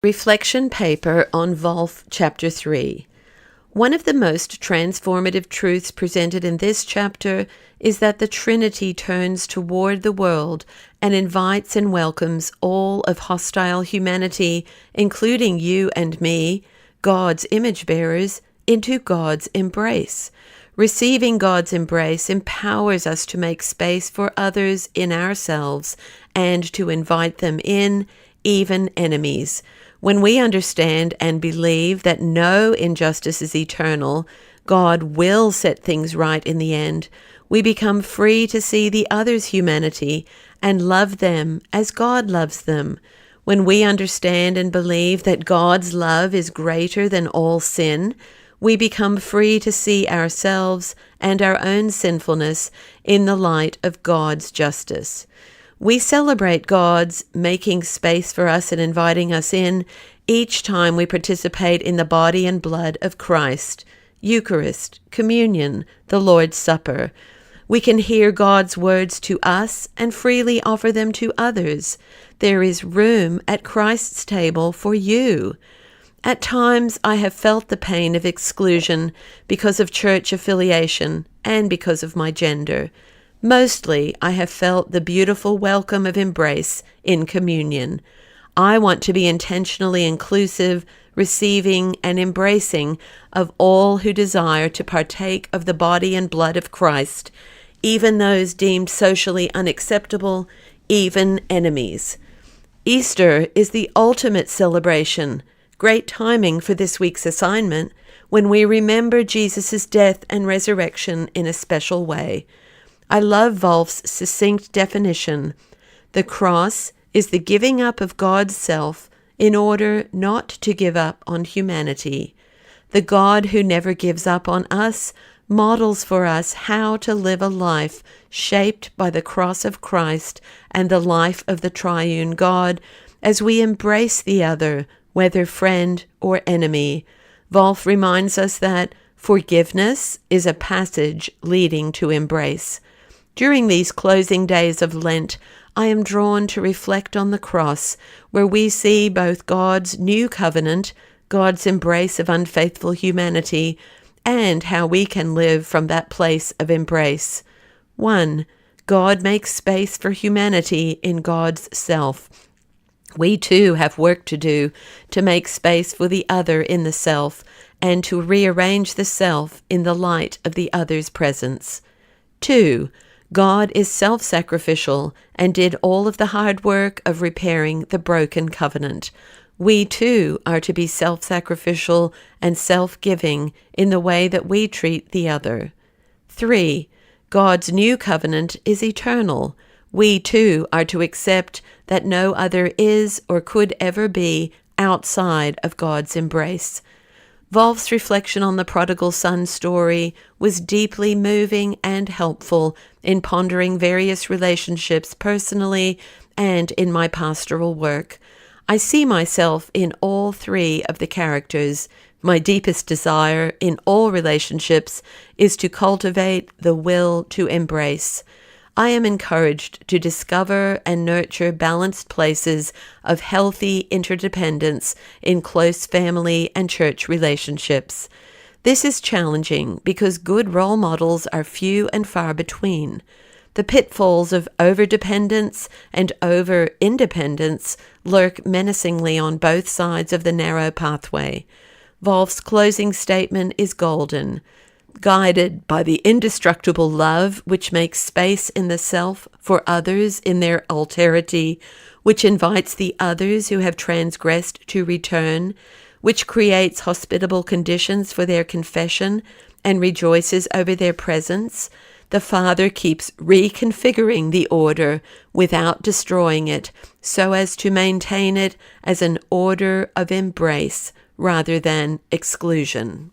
Reflection paper on Wolf, Chapter 3. One of the most transformative truths presented in this chapter is that the Trinity turns toward the world and invites and welcomes all of hostile humanity, including you and me, God's image bearers, into God's embrace. Receiving God's embrace empowers us to make space for others in ourselves and to invite them in, even enemies. When we understand and believe that no injustice is eternal, God will set things right in the end, we become free to see the other's humanity and love them as God loves them. When we understand and believe that God's love is greater than all sin, we become free to see ourselves and our own sinfulness in the light of God's justice. We celebrate God's making space for us and inviting us in each time we participate in the body and blood of Christ, Eucharist, Communion, the Lord's Supper. We can hear God's words to us and freely offer them to others. There is room at Christ's table for you. At times, I have felt the pain of exclusion because of church affiliation and because of my gender. Mostly, I have felt the beautiful welcome of embrace in communion. I want to be intentionally inclusive, receiving, and embracing of all who desire to partake of the body and blood of Christ, even those deemed socially unacceptable, even enemies. Easter is the ultimate celebration. Great timing for this week's assignment when we remember Jesus' death and resurrection in a special way. I love Wolf's succinct definition. The cross is the giving up of God's self in order not to give up on humanity. The God who never gives up on us models for us how to live a life shaped by the cross of Christ and the life of the triune God as we embrace the other, whether friend or enemy. Wolf reminds us that forgiveness is a passage leading to embrace. During these closing days of Lent, I am drawn to reflect on the cross, where we see both God's new covenant, God's embrace of unfaithful humanity, and how we can live from that place of embrace. 1. God makes space for humanity in God's self. We too have work to do to make space for the other in the self and to rearrange the self in the light of the other's presence. 2. God is self-sacrificial and did all of the hard work of repairing the broken covenant. We too are to be self-sacrificial and self-giving in the way that we treat the other. 3. God's new covenant is eternal. We too are to accept that no other is or could ever be outside of God's embrace. Wolf's reflection on the prodigal son story was deeply moving and helpful in pondering various relationships personally and in my pastoral work. I see myself in all three of the characters. My deepest desire in all relationships is to cultivate the will to embrace. I am encouraged to discover and nurture balanced places of healthy interdependence in close family and church relationships. This is challenging because good role models are few and far between. The pitfalls of overdependence and over-independence lurk menacingly on both sides of the narrow pathway. Wolf's closing statement is golden. Guided by the indestructible love which makes space in the self for others in their alterity, which invites the others who have transgressed to return, which creates hospitable conditions for their confession and rejoices over their presence, the Father keeps reconfiguring the order without destroying it, so as to maintain it as an order of embrace rather than exclusion.